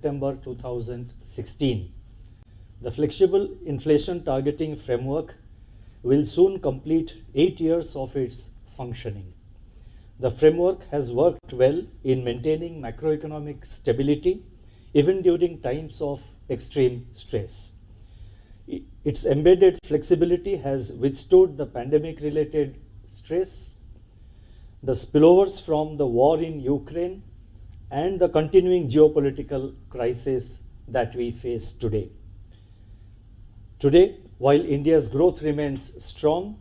September 2016. The flexible inflation targeting framework will soon complete 8 years of its functioning. The framework has worked well in maintaining macroeconomic stability even during times of extreme stress. Its embedded flexibility has withstood the pandemic-related stress, the spillovers from the war in Ukraine, and the continuing geopolitical crisis that we face today. Today, while India's growth remains strong,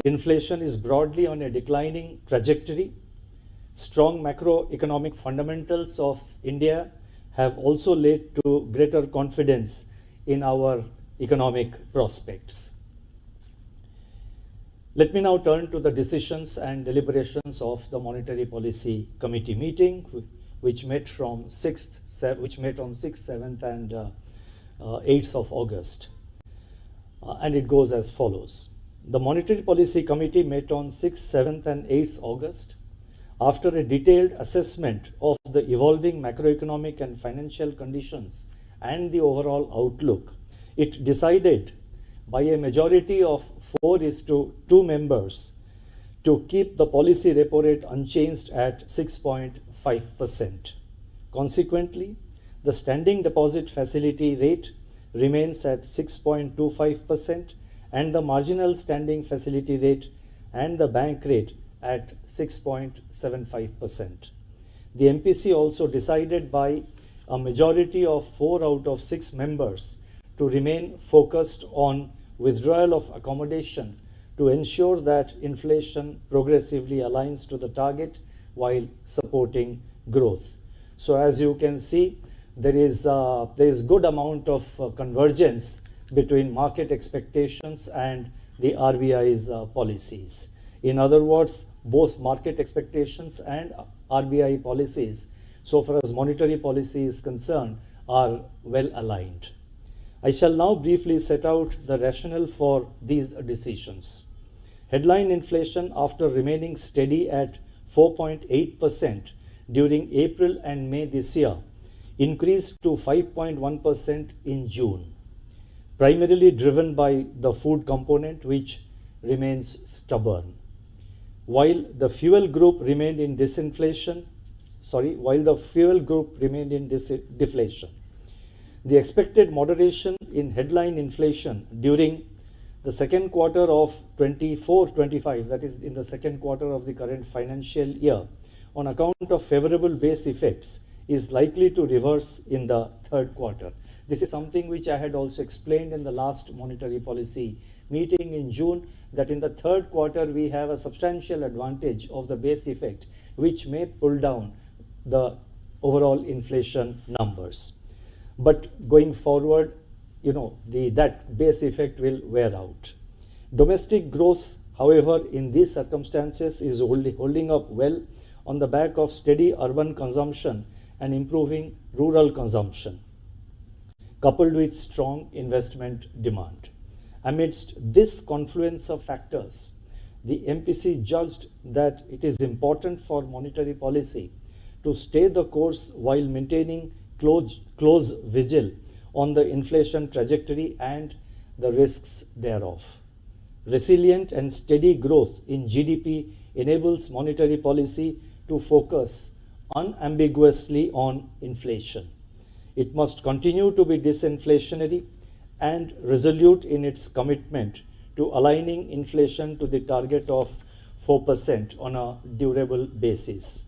inflation is broadly on a declining trajectory. Strong macroeconomic fundamentals of India have also led to greater confidence in our economic prospects. Let me now turn to the decisions and deliberations of the Monetary Policy Committee meeting, which met on 6th, 7th, and 8th of August. And it goes as follows. The Monetary Policy Committee met on 6th, 7th, and 8th August. After a detailed assessment of the evolving macroeconomic and financial conditions and the overall outlook, it decided by a majority of 4:2 members to keep the policy repo rate unchanged at 6.5%. Consequently, the standing deposit facility rate remains at 6.25% and the marginal standing facility rate and the bank rate at 6.75%. The MPC also decided by a majority of 4 out of 6 members to remain focused on withdrawal of accommodation to ensure that inflation progressively aligns to the target while supporting growth. So as you can see, there is good amount of convergence between market expectations and the RBI's policies. In other words, both market expectations and RBI policies, so far as monetary policy is concerned, are well aligned. I shall now briefly set out the rationale for these decisions. Headline inflation, after remaining steady at 4.8% during April and May this year, increased to 5.1% in June, primarily driven by the food component, which remains stubborn. While the fuel group remained in deflation. The expected moderation in headline inflation during the second quarter of 24-25, that is in the second quarter of the current financial year, on account of favorable base effects, is likely to reverse in the third quarter. This is something which I had also explained in the last monetary policy meeting in June, that in the third quarter we have a substantial advantage of the base effect, which may pull down the overall inflation numbers. But going forward, that base effect will wear out. Domestic growth, however, in these circumstances is holding up well on the back of steady urban consumption and improving rural consumption, coupled with strong investment demand. Amidst this confluence of factors, the MPC judged that it is important for monetary policy to stay the course while maintaining close vigil on the inflation trajectory and the risks thereof. Resilient and steady growth in GDP enables monetary policy to focus unambiguously on inflation. It must continue to be disinflationary and resolute in its commitment to aligning inflation to the target of 4% on a durable basis.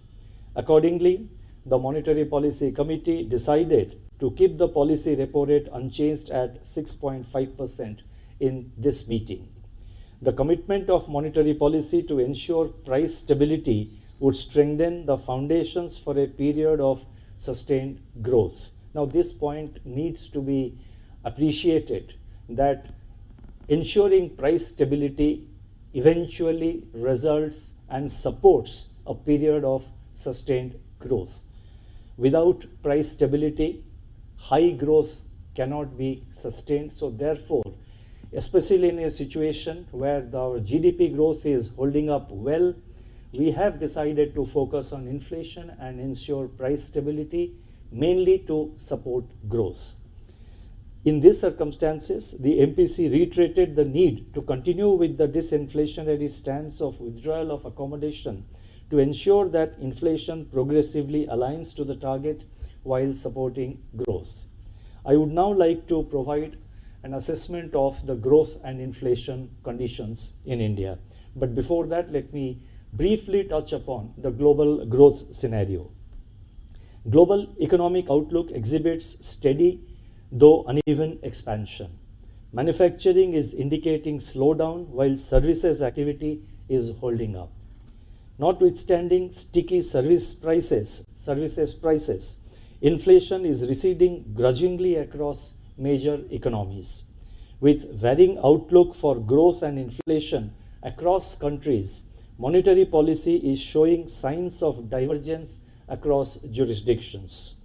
Accordingly, the Monetary Policy Committee decided to keep the policy repo rate unchanged at 6.5% in this meeting. The commitment of monetary policy to ensure price stability would strengthen the foundations for a period of sustained growth. Now, this point needs to be appreciated, that ensuring price stability eventually results and supports a period of sustained growth. Without price stability, high growth cannot be sustained. So therefore, especially in a situation where our GDP growth is holding up well, we have decided to focus on inflation and ensure price stability, mainly to support growth. In these circumstances, the MPC reiterated the need to continue with the disinflationary stance of withdrawal of accommodation to ensure that inflation progressively aligns to the target while supporting growth. I would now like to provide an assessment of the growth and inflation conditions in India. But before that, let me briefly touch upon the global growth scenario. Global economic outlook exhibits steady though uneven expansion. Manufacturing is indicating slowdown while services activity is holding up. Notwithstanding sticky services prices, inflation is receding grudgingly across major economies. With varying outlook for growth and inflation across countries, monetary policy is showing signs of divergence across jurisdictions.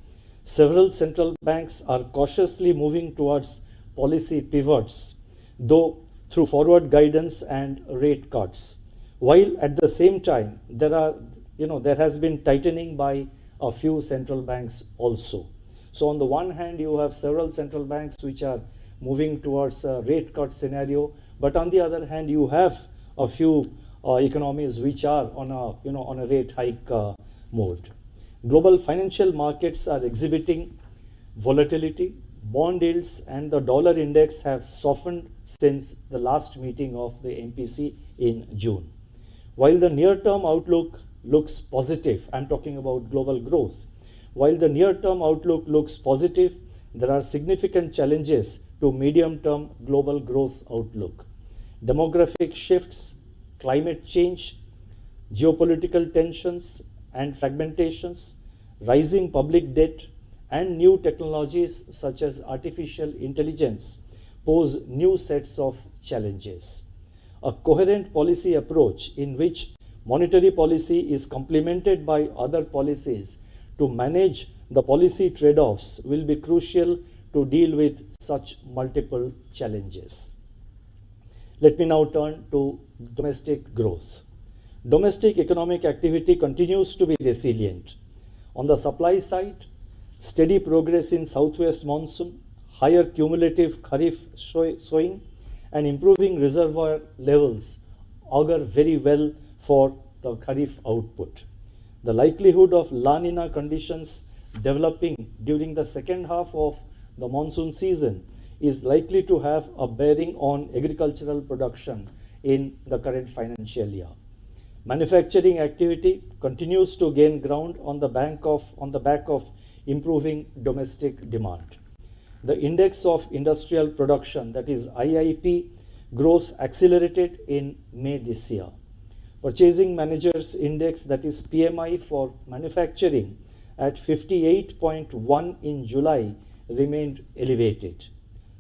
Several central banks are cautiously moving towards policy pivots, though through forward guidance and rate cuts. While at the same time, there has been tightening by a few central banks also. So on the one hand, you have several central banks which are moving towards a rate cut scenario, but on the other hand, you have a few economies which are on a rate hike mode. Global financial markets are exhibiting volatility. Bond yields and the dollar index have softened since the last meeting of the MPC in June. While the near-term outlook looks positive, I'm talking about global growth. While the near-term outlook looks positive, there are significant challenges to medium-term global growth outlook. Demographic shifts, climate change, geopolitical tensions and fragmentations, rising public debt, and new technologies such as artificial intelligence pose new sets of challenges. A coherent policy approach in which monetary policy is complemented by other policies to manage the policy trade-offs will be crucial to deal with such multiple challenges. Let me now turn to domestic growth. Domestic economic activity continues to be resilient. On the supply side, steady progress in southwest monsoon, higher cumulative kharif sowing, and improving reservoir levels augur very well for the kharif output. The likelihood of La Nina conditions developing during the second half of the monsoon season is likely to have a bearing on agricultural production in the current financial year. Manufacturing activity continues to gain ground on the back of improving domestic demand. The Index of Industrial Production, that is IIP, growth accelerated in May this year. Purchasing Managers Index, that is PMI for manufacturing, at 58.1 in July remained elevated.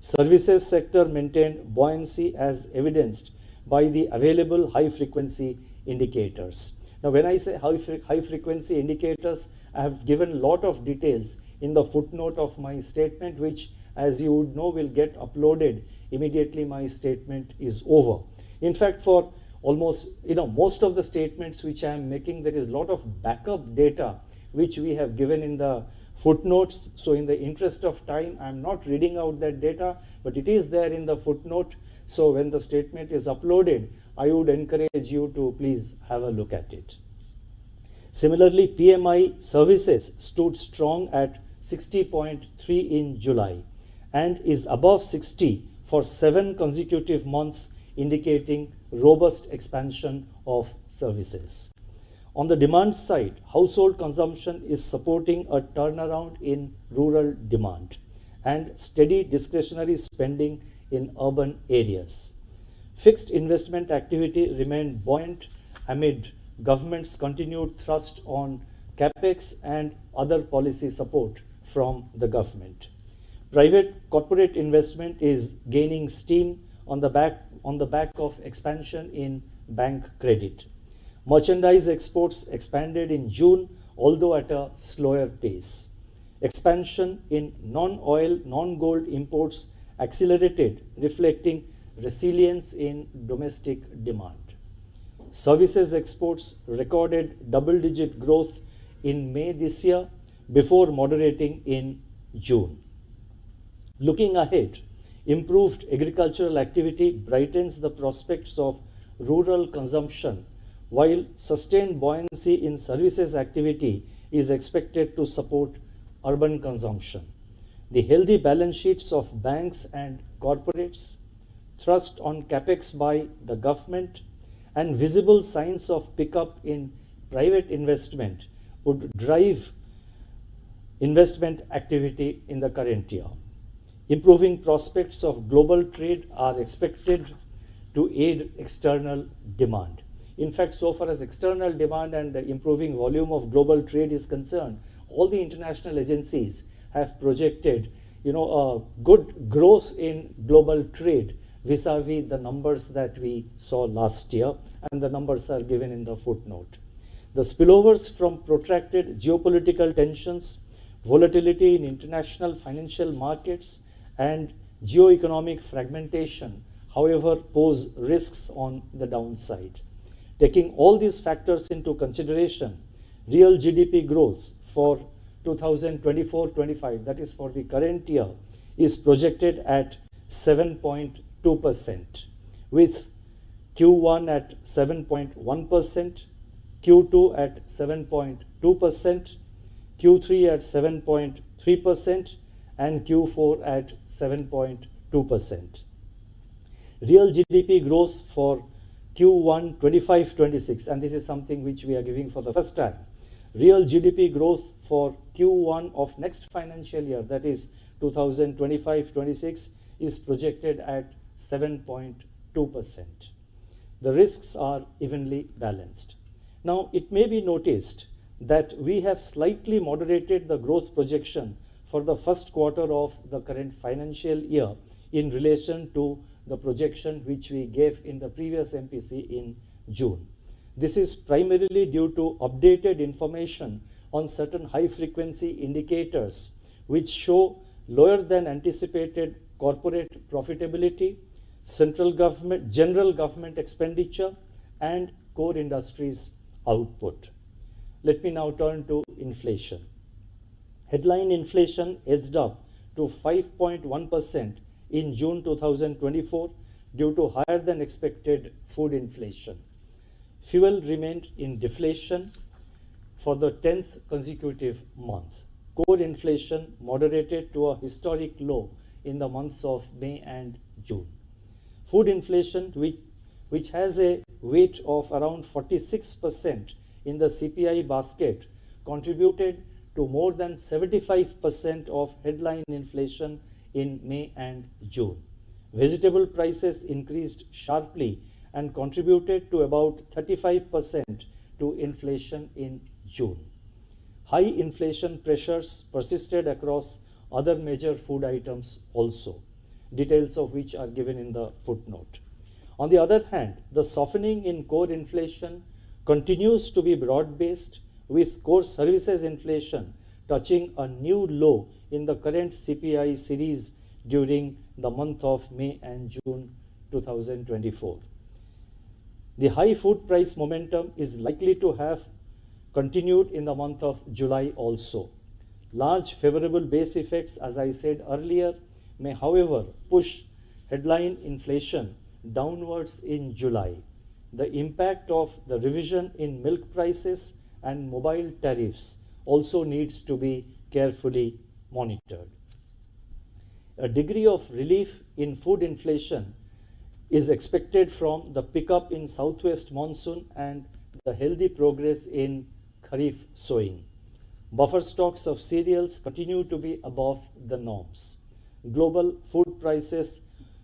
Services sector maintained buoyancy as evidenced by the available high-frequency indicators. Now, when I say high-frequency indicators, I have given a lot of details in the footnote of my statement, which, as you would know, will get uploaded immediately my statement is over. In fact, for almost, most of the statements which I am making, there is a lot of backup data which we have given in the footnotes. So in the interest of time, I am not reading out that data, but it is there in the footnote. So when the statement is uploaded, I would encourage you to please have a look at it. Similarly, PMI services stood strong at 60.3 in July and is above 60 for 7 consecutive months, indicating robust expansion of services. On the demand side, household consumption is supporting a turnaround in rural demand and steady discretionary spending in urban areas. Fixed investment activity remained buoyant amid government's continued thrust on capex and other policy support from the government. Private corporate investment is gaining steam on the back of expansion in bank credit. Merchandise exports expanded in June, although at a slower pace. Expansion in non-oil, non-gold imports accelerated, reflecting resilience in domestic demand. Services exports recorded double-digit growth in May this year, before moderating in June. Looking ahead, improved agricultural activity brightens the prospects of rural consumption, while sustained buoyancy in services activity is expected to support urban consumption. The healthy balance sheets of banks and corporates, thrust on capex by the government, and visible signs of pickup in private investment would drive investment activity in the current year. Improving prospects of global trade are expected to aid external demand. In fact, so far as external demand and the improving volume of global trade is concerned, all the international agencies have projected a good growth in global trade vis-a-vis the numbers that we saw last year, and the numbers are given in the footnote. The spillovers from protracted geopolitical tensions, volatility in international financial markets, and geoeconomic fragmentation, however, pose risks on the downside. Taking all these factors into consideration, real GDP growth for 2024-25, that is for the current year, is projected at 7.2%, with Q1 at 7.1%, Q2 at 7.2%, Q3 at 7.3%, and Q4 at 7.2%. Real GDP growth for Q1 25-26, and this is something which we are giving for the first time. Real GDP growth for Q1 of next financial year, that is 2025-26, is projected at 7.2%. The risks are evenly balanced. Now, it may be noticed that we have slightly moderated the growth projection for the first quarter of the current financial year in relation to the projection which we gave in the previous MPC in June. This is primarily due to updated information on certain high-frequency indicators which show lower than anticipated corporate profitability, central government, general government expenditure, and core industries output. Let me now turn to inflation. Headline inflation edged up to 5.1% in June 2024 due to higher than expected food inflation. Fuel remained in deflation for the 10th consecutive month. Core inflation moderated to a historic low in the months of May and June. Food inflation, which has a weight of around 46% in the CPI basket, contributed to more than 75% of headline inflation in May and June. Vegetable prices increased sharply and contributed to about 35% to inflation in June. High inflation pressures persisted across other major food items also, details of which are given in the footnote. On the other hand, the softening in core inflation continues to be broad-based, with core services inflation touching a new low in the current CPI series during the month of May and June 2024. The high food price momentum is likely to have continued in the month of July also. Large favorable base effects, as I said earlier, may however push headline inflation downwards in July. The impact of the revision in milk prices and mobile tariffs also needs to be carefully monitored. A degree of relief in food inflation is expected from the pickup in southwest monsoon and the healthy progress in Kharif sowing. Buffer stocks of cereals continue to be above the norms. Global food prices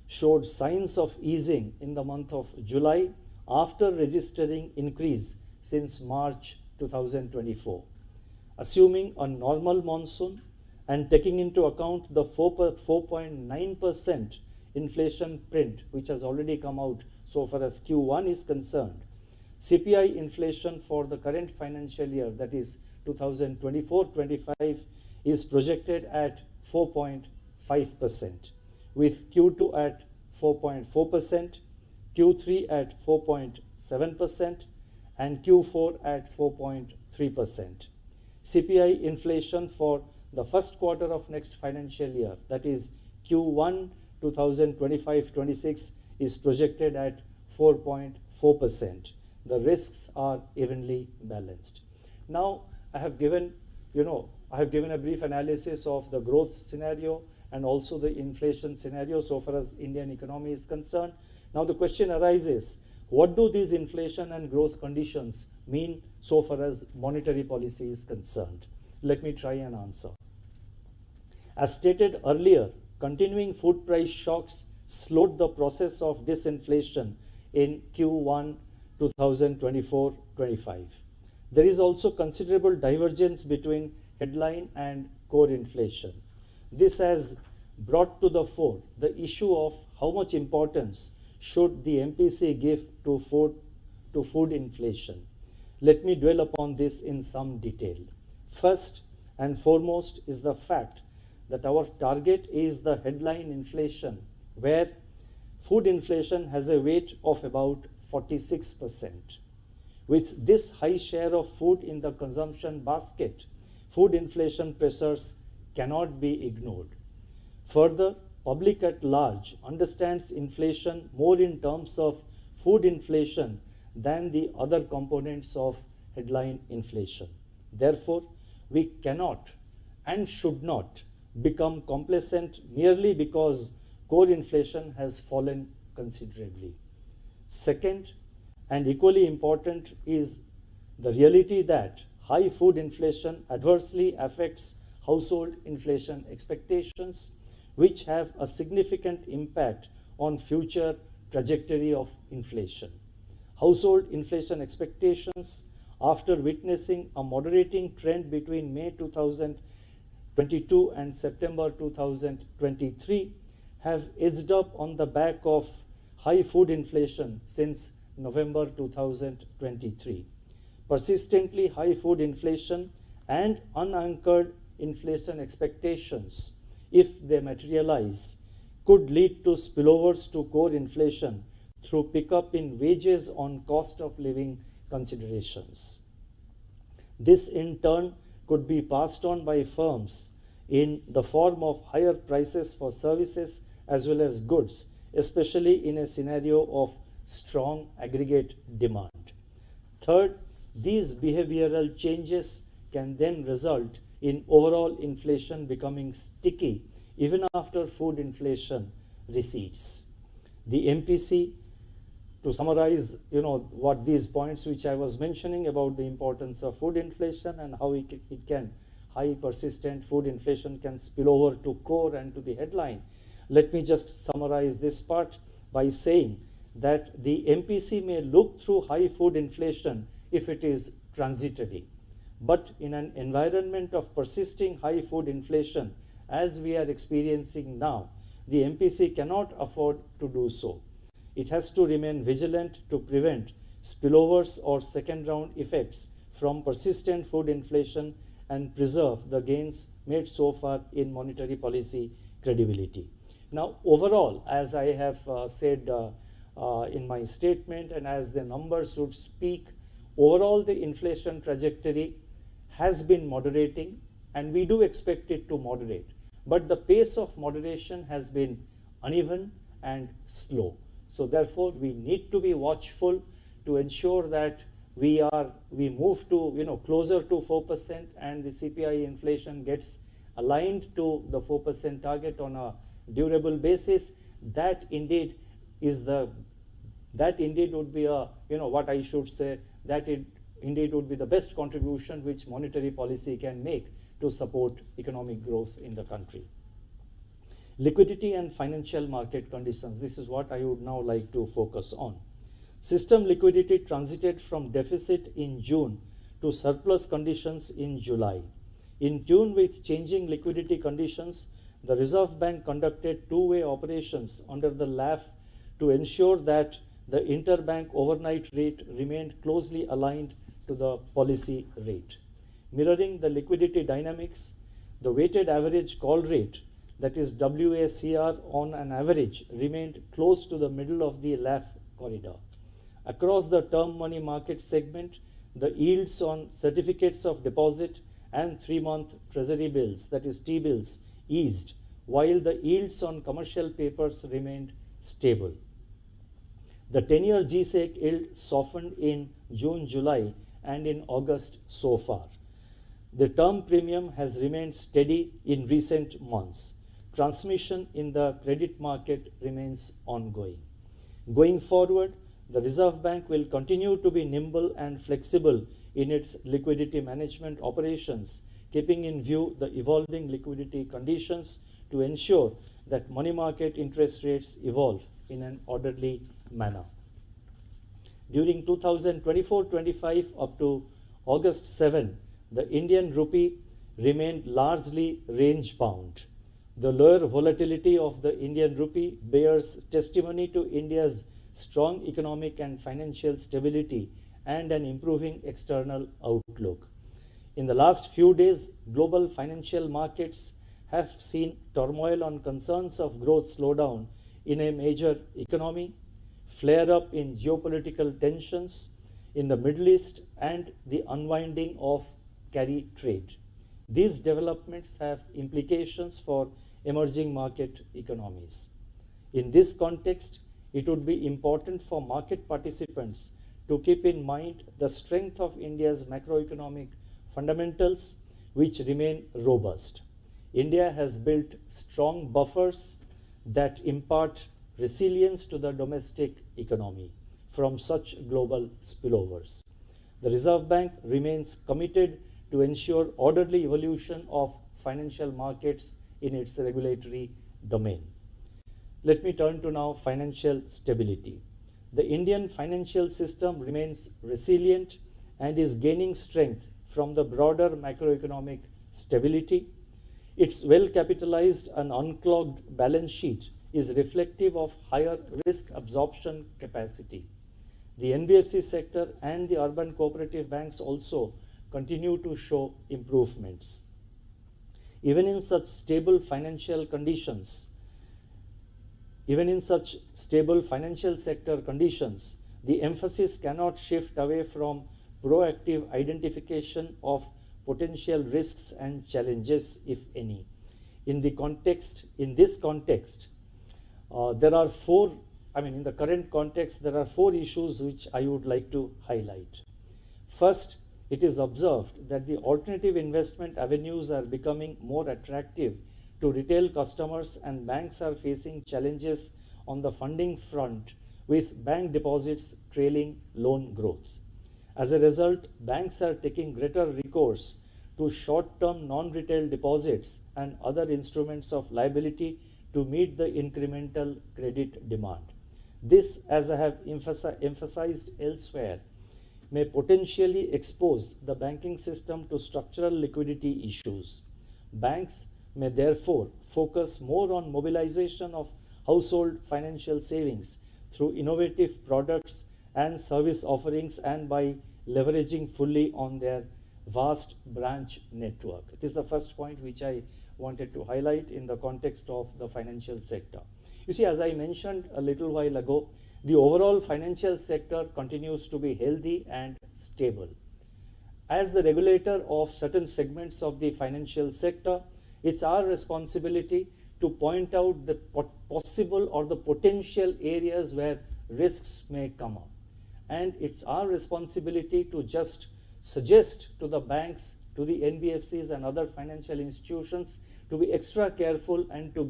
showed signs of easing in the month of July after registering increase since March 2024. Assuming a normal monsoon and taking into account the 4.9% inflation print which has already come out so far as Q1 is concerned, CPI inflation for the current financial year, that is 2024-25, is projected at 4.5%, with Q2 at 4.4%, Q3 at 4.7%, and Q4 at 4.3%. CPI inflation for the first quarter of next financial year, that is Q1 2025-26, is projected at 4.4%. The risks are evenly balanced. Now, I have given a brief analysis of the growth scenario and also the inflation scenario so far as Indian economy is concerned. Now the question arises, what do these inflation and growth conditions mean so far as monetary policy is concerned? Let me try and answer. As stated earlier, continuing food price shocks slowed the process of disinflation in Q1 2024-25. There is also considerable divergence between headline and core inflation. This has brought to the fore the issue of how much importance should the MPC give to food inflation. Let me dwell upon this in some detail. First and foremost is the fact that our target is the headline inflation, where food inflation has a weight of about 46%. With this high share of food in the consumption basket, food inflation pressures cannot be ignored. Further, public at large understands inflation more in terms of food inflation than the other components of headline inflation. Therefore, we cannot and should not become complacent merely because core inflation has fallen considerably. Second, and equally important, is the reality that high food inflation adversely affects household inflation expectations, which have a significant impact on future trajectory of inflation. Household inflation expectations, after witnessing a moderating trend between May 2022 and September 2023, have edged up on the back of high food inflation since November 2023. Persistently high food inflation and unanchored inflation expectations, if they materialize, could lead to spillovers to core inflation through pickup in wages on cost of living considerations. This in turn could be passed on by firms in the form of higher prices for services as well as goods, especially in a scenario of strong aggregate demand. Third, these behavioral changes can then result in overall inflation becoming sticky even after food inflation recedes. The MPC, to summarize, what these points which I was mentioning about the importance of food inflation and how high persistent food inflation can spill over to core and to the headline. Let me just summarize this part by saying that the MPC may look through high food inflation if it is transitory. But in an environment of persisting high food inflation, as we are experiencing now, the MPC cannot afford to do so. It has to remain vigilant to prevent spillovers or second-round effects from persistent food inflation and preserve the gains made so far in monetary policy credibility. Now, overall, as I have said in my statement and as the numbers would speak, overall the inflation trajectory has been moderating and we do expect it to moderate. But the pace of moderation has been uneven and slow. So therefore, we need to be watchful to ensure that we move to closer to 4% and the CPI inflation gets aligned to the 4% target on a durable basis. That indeed would be the best contribution which monetary policy can make to support economic growth in the country. Liquidity and financial market conditions. This is what I would now like to focus on. System liquidity transited from deficit in June to surplus conditions in July. In tune with changing liquidity conditions, the Reserve Bank conducted two-way operations under the LAF to ensure that the interbank overnight rate remained closely aligned to the policy rate. Mirroring the liquidity dynamics, the weighted average call rate, that is WACR, on an average remained close to the middle of the LAF corridor. Across the term money market segment, the yields on certificates of deposit and 3-month treasury bills, that is T-bills, eased, while the yields on commercial papers remained stable. The 10-year G-Sec yield softened in June, July, and in August so far. The term premium has remained steady in recent months. Transmission in the credit market remains ongoing. Going forward, the Reserve Bank will continue to be nimble and flexible in its liquidity management operations, keeping in view the evolving liquidity conditions to ensure that money market interest rates evolve in an orderly manner. During 2024-25 up to August 7, the Indian rupee remained largely range-bound. The lower volatility of the Indian rupee bears testimony to India's strong economic and financial stability and an improving external outlook. In the last few days, global financial markets have seen turmoil on concerns of growth slowdown in a major economy, flare-up in geopolitical tensions in the Middle East, and the unwinding of carry trade. These developments have implications for emerging market economies. In this context, it would be important for market participants to keep in mind the strength of India's macroeconomic fundamentals, which remain robust. India has built strong buffers that impart resilience to the domestic economy from such global spillovers. The Reserve Bank remains committed to ensure orderly evolution of financial markets in its regulatory domain. Let me turn to now financial stability. The Indian financial system remains resilient and is gaining strength from the broader macroeconomic stability. Its well-capitalized and unclogged balance sheet is reflective of higher risk absorption capacity. The NBFC sector and the urban cooperative banks also continue to show improvements. Even in such stable financial sector conditions, the emphasis cannot shift away from proactive identification of potential risks and challenges, if any. In this context, there are four issues which I would like to highlight. First, it is observed that the alternative investment avenues are becoming more attractive to retail customers, and banks are facing challenges on the funding front, with bank deposits trailing loan growth. As a result, banks are taking greater recourse to short-term non-retail deposits and other instruments of liability to meet the incremental credit demand. This, as I have emphasized elsewhere, may potentially expose the banking system to structural liquidity issues. Banks may therefore focus more on mobilization of household financial savings through innovative products and service offerings and by leveraging fully on their vast branch network. It is the first point which I wanted to highlight in the context of the financial sector. You see, as I mentioned a little while ago, the overall financial sector continues to be healthy and stable. As the regulator of certain segments of the financial sector, it's our responsibility to point out the possible or the potential areas where risks may come up. And it's our responsibility to just suggest to the banks, to the NBFCs and other financial institutions to be extra careful and to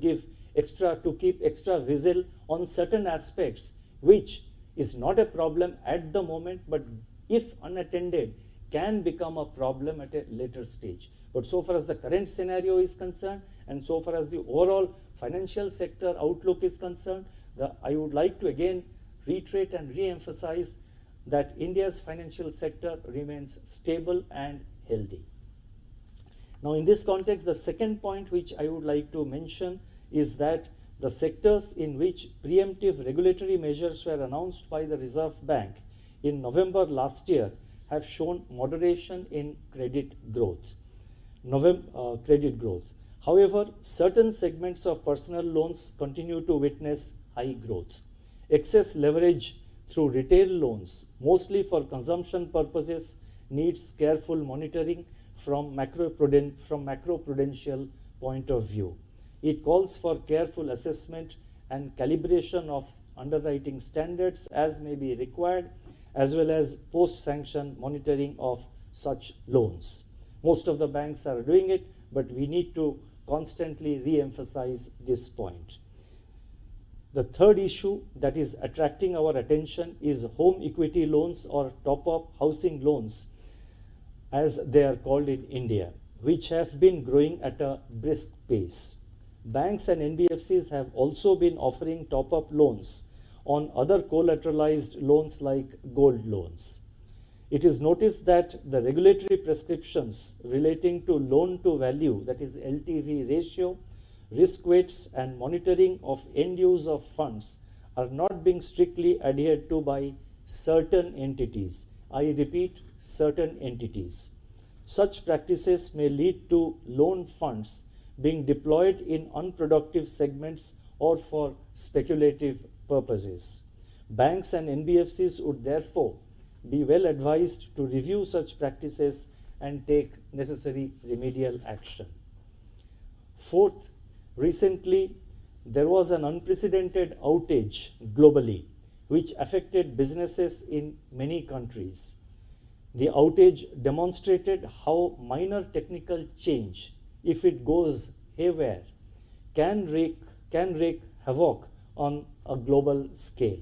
keep extra vigil on certain aspects, which is not a problem at the moment, but if unattended, can become a problem at a later stage. But so far as the current scenario is concerned, and so far as the overall financial sector outlook is concerned, I would like to again reiterate and re-emphasize that India's financial sector remains stable and healthy. Now, in this context, the second point which I would like to mention is that the sectors in which preemptive regulatory measures were announced by the Reserve Bank in November last year have shown moderation in credit growth. However, certain segments of personal loans continue to witness high growth. Excess leverage through retail loans, mostly for consumption purposes, needs careful monitoring from macroprudential point of view. It calls for careful assessment and calibration of underwriting standards as may be required, as well as post-sanction monitoring of such loans. Most of the banks are doing it, but we need to constantly re-emphasize this point. The third issue that is attracting our attention is home equity loans or top-up housing loans, as they are called in India, which have been growing at a brisk pace. Banks and NBFCs have also been offering top-up loans on other collateralized loans like gold loans. It is noticed that the regulatory prescriptions relating to loan to value, that is LTV ratio, risk weights and monitoring of end use of funds are not being strictly adhered to by certain entities. I repeat, certain entities. Such practices may lead to loan funds being deployed in unproductive segments or for speculative purposes. Banks and NBFCs would therefore be well advised to review such practices and take necessary remedial action. Fourth, recently there was an unprecedented outage globally which affected businesses in many countries. The outage demonstrated how minor technical change, if it goes haywire, can wreak havoc on a global scale.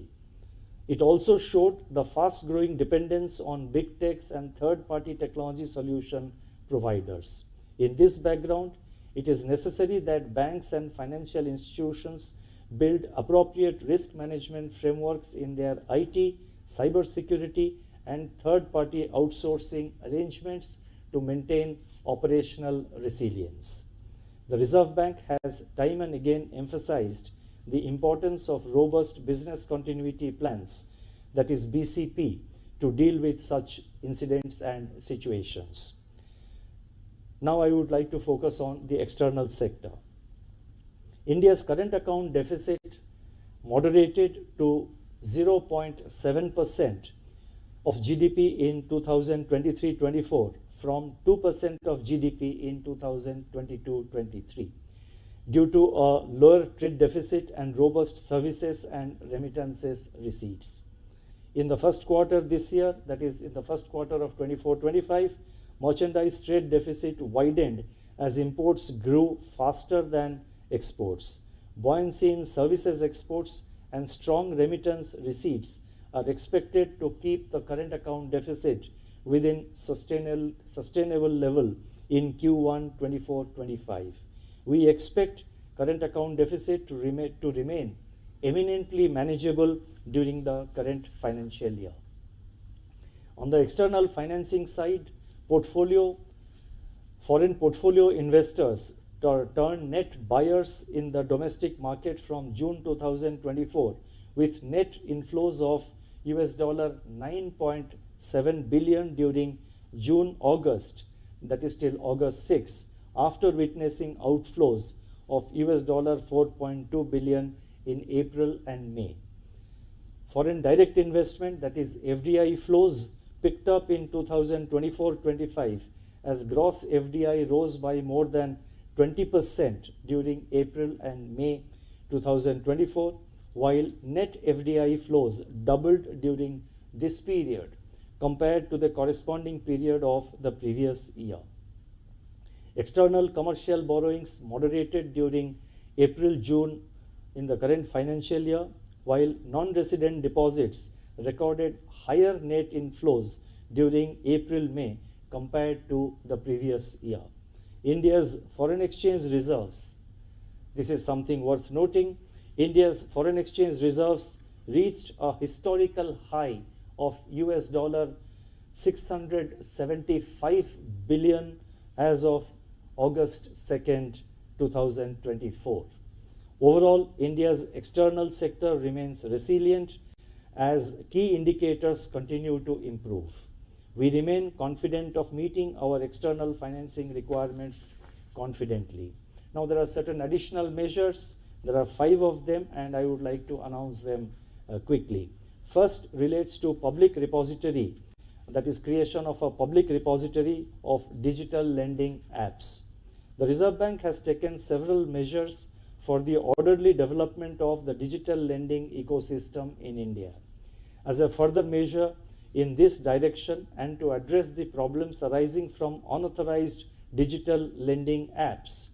It also showed the fast-growing dependence on big techs and third-party technology solution providers. In this background, it is necessary that banks and financial institutions build appropriate risk management frameworks in their IT, cybersecurity, and third-party outsourcing arrangements to maintain operational resilience. The Reserve Bank has time and again emphasized the importance of robust business continuity plans, that is BCP, to deal with such incidents and situations. Now I would like to focus on the external sector. India's current account deficit moderated to 0.7% of GDP in 2023-24 from 2% of GDP in 2022-23 due to a lower trade deficit and robust services and remittances receipts. In the first quarter this year, that is in the first quarter of 24-25, merchandise trade deficit widened as imports grew faster than exports. Buoyancy in services exports and strong remittance receipts are expected to keep the current account deficit within sustainable level in Q1 24-25. We expect current account deficit to remain eminently manageable during the current financial year. On the external financing side, foreign portfolio investors turned net buyers in the domestic market from June 2024 with net inflows of $9.7 billion during June-August, that is till August 6, after witnessing outflows of $4.2 billion in April and May. Foreign direct investment, that is FDI flows, picked up in 2024-25 as gross FDI rose by more than 20% during April and May 2024, while net FDI flows doubled during this period compared to the corresponding period of the previous year. External commercial borrowings moderated during April-June in the current financial year, while non-resident deposits recorded higher net inflows during April-May compared to the previous year. India's foreign exchange reserves, this is something worth noting, India's foreign exchange reserves reached a historical high of $675 billion as of August 2nd, 2024. Overall, India's external sector remains resilient as key indicators continue to improve. We remain confident of meeting our external financing requirements confidently. Now, there are certain additional measures. There are 5 of them, and I would like to announce them quickly. First relates to public repository that is creation of a public repository of digital lending apps. The Reserve Bank has taken several measures for the orderly development of the digital lending ecosystem in India. As a further measure in this direction and to address the problems arising from unauthorized digital lending apps,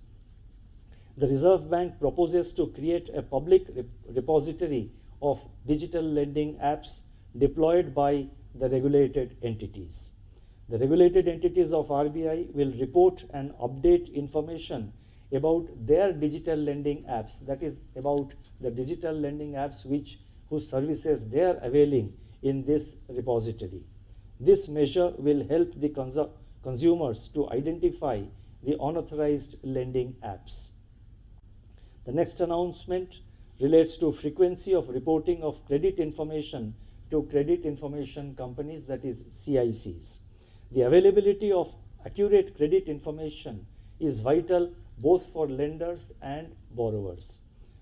the Reserve Bank proposes to create a public repository of digital lending apps deployed by the regulated entities. The regulated entities of RBI will report and update information about their digital lending apps, that is about the digital lending apps whose services they are availing in this repository. This measure will help the consumers to identify the unauthorized lending apps. The next announcement relates to frequency of reporting of credit information to credit information companies, that is CICs. The availability of accurate credit information is vital both for lenders and borrowers.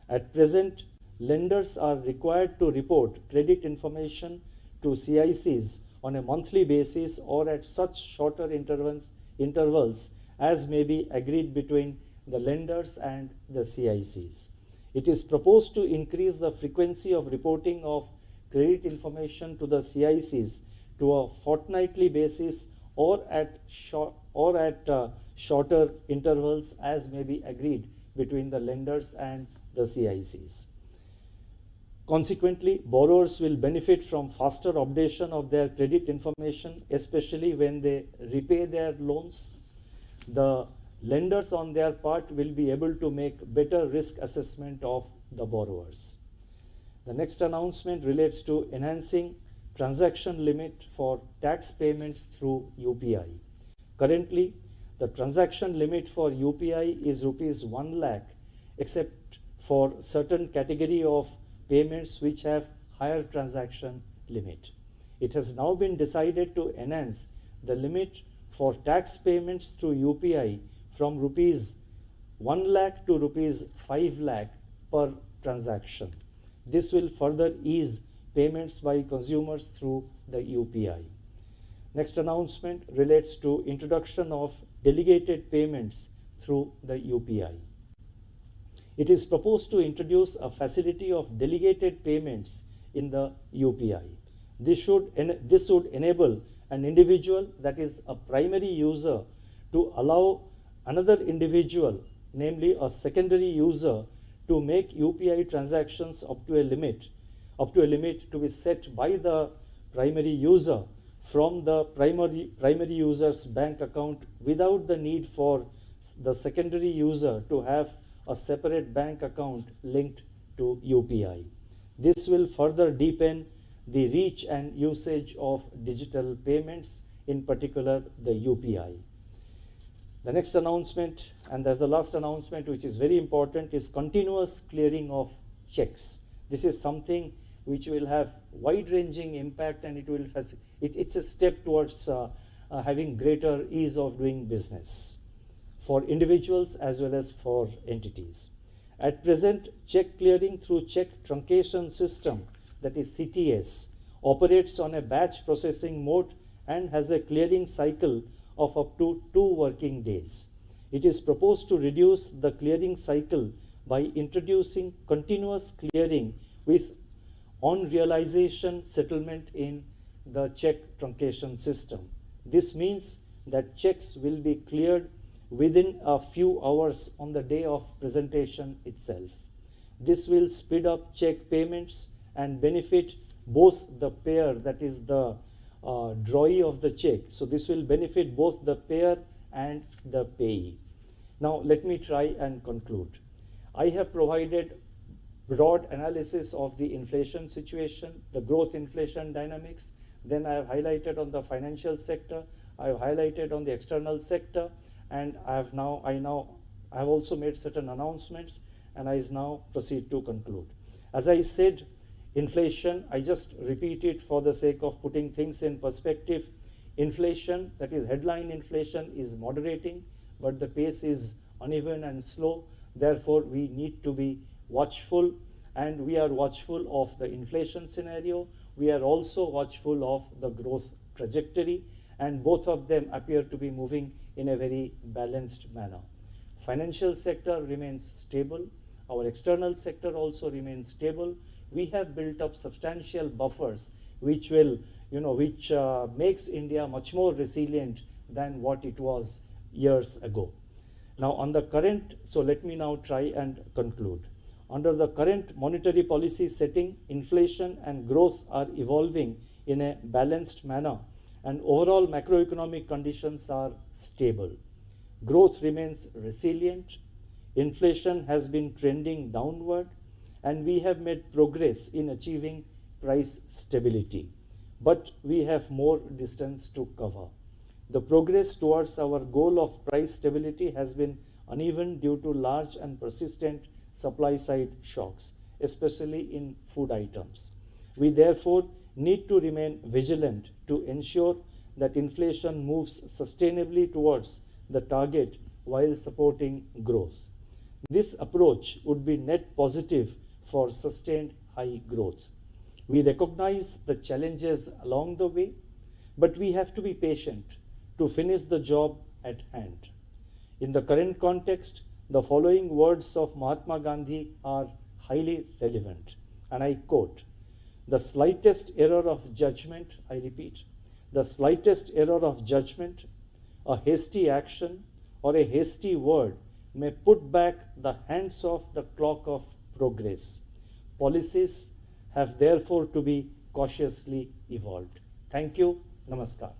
At present, lenders are required to report credit information to CICs on a monthly basis or at such shorter intervals as may be agreed between the lenders and the CICs. It is proposed to increase the frequency of reporting of credit information to the CICs to a fortnightly basis or at shorter intervals as may be agreed between the lenders and the CICs. Consequently, borrowers will benefit from faster updation of their credit information, especially when they repay their loans. The lenders on their part will be able to make better risk assessment of the borrowers. The next announcement relates to enhancing transaction limit for tax payments through UPI. Currently, the transaction limit for UPI is rupees 1 lakh, except for certain category of payments which have higher transaction limit. It has now been decided to enhance the limit for tax payments through UPI from rupees 1 lakh to rupees 5 lakh per transaction. This will further ease payments by consumers through the UPI. Next announcement relates to introduction of delegated payments through the UPI. It is proposed to introduce a facility of delegated payments in the UPI. This would enable an individual, that is a primary user, to allow another individual, namely a secondary user, to make UPI transactions up to a limit to be set by the primary user from the primary user's bank account without the need for the secondary user to have a separate bank account linked to UPI. This will further deepen the reach and usage of digital payments, in particular the UPI. The next announcement, and that's the last announcement which is very important, is continuous clearing of checks. This is something which will have wide-ranging impact, and it's a step towards having greater ease of doing business for individuals as well as for entities. At present, check clearing through check truncation system, that is CTS, operates on a batch processing mode and has a clearing cycle of up to 2 working days. It is proposed to reduce the clearing cycle by introducing continuous clearing with on-realization settlement in the check truncation system. This means that checks will be cleared within a few hours on the day of presentation itself. This will speed up check payments and benefit both the payer, that is the drawee of the check. So this will benefit both the payer and the payee. Now let me try and conclude. I have provided broad analysis of the inflation situation, the growth inflation dynamics. Then I have highlighted on the financial sector, I have highlighted on the external sector, and I have also made certain announcements, and I now proceed to conclude. As I said, inflation, I just repeat it for the sake of putting things in perspective. Inflation, that is headline inflation, is moderating, but the pace is uneven and slow. Therefore, we need to be watchful, and we are watchful of the inflation scenario. We are also watchful of the growth trajectory, and both of them appear to be moving in a very balanced manner. Financial sector remains stable. Our external sector also remains stable. We have built up substantial buffers which will, which makes India much more resilient than what it was years ago. Now on the current, so let me now try and conclude. Under the current monetary policy setting, inflation and growth are evolving in a balanced manner, and overall macroeconomic conditions are stable. Growth remains resilient, inflation has been trending downward, and we have made progress in achieving price stability. But we have more distance to cover. The progress towards our goal of price stability has been uneven due to large and persistent supply-side shocks, especially in food items. We therefore need to remain vigilant to ensure that inflation moves sustainably towards the target while supporting growth. This approach would be net positive for sustained high growth. We recognize the challenges along the way, but we have to be patient to finish the job at hand. In the current context, the following words of Mahatma Gandhi are highly relevant, and I quote, "The slightest error of judgment," I repeat, "the slightest error of judgment, a hasty action, or a hasty word may put back the hands of the clock of progress. Policies have therefore to be cautiously evolved." Thank you. Namaskar.